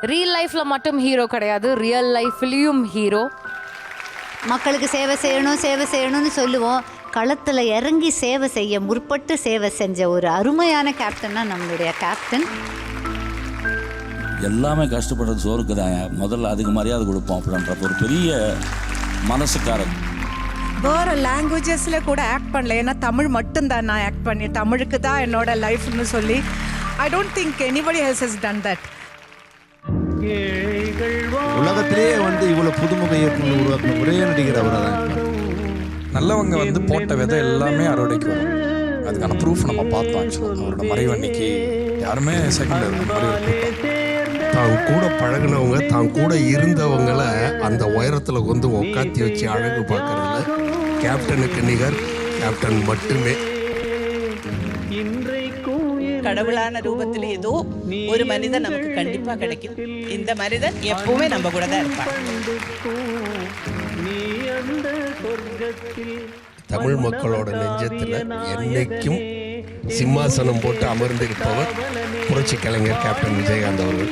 Real லைஃப்ல மட்டும் hero கிடையாது, ரியல் லைஃப்லயும் ஹீரோ. மக்களுக்கு சேவை செய்யணும்னு சொல்லுவோம். களத்தில் இறங்கி சேவை செய்ய முற்பட்டு சேவை செஞ்ச ஒரு அருமையான கேப்டன் தான் நம்மளுடைய கேப்டன். எல்லாமே கஷ்டப்படுறது சோறுக்கு தான், முதல்ல அதுக்கு மரியாதை கொடுப்போம் அப்படின்ற ஒரு பெரிய மனசுக்காரன். வேறு லாங்குவேஜஸில் கூட ஆக்ட் பண்ணல, ஏன்னா தமிழ் மட்டும்தான் நான் ஆக்ட் பண்ணி, தமிழுக்கு தான் என்னோட லைஃப்னு சொல்லி I don't think anybody else has done that. உலகத்திலேயே இவ்வளவு புதுமுக இயக்குனர் உருவாக்கின ஒரே நடிகர் அவரை தான். நல்லவங்க போட்ட விதை எல்லாமே அறுவடைக்கு வரும். அதுக்கான ப்ரூஃப் நம்ம பார்த்தோம். ஆக்சுவலாக அவரோட மறைவன்னைக்கு யாருமே செகண்ட் தான் கூட பழகினவங்க, தான் கூட இருந்தவங்களை அந்த உயரத்தில் உட்காத்தி வச்சு அழகு பார்க்கறதுல கேப்டனுக்கு நிகர் கேப்டன் மட்டுமே. கடவுளான ரூபத்தில் ஏதோ ஒரு மனிதன் நமக்கு கண்டிப்பா கிடைக்கும். இந்த மனிதன் எப்பவுமே நம்ம கூட தான் இருப்பான். தமிழ் மக்களோட நெஞ்சத்தில் என்னைக்கும் சிம்மாசனம் போட்டு அமர்ந்திருப்பவர் புரட்சி கலைஞர் கேப்டன் விஜயகாந்த் அவர்கள்.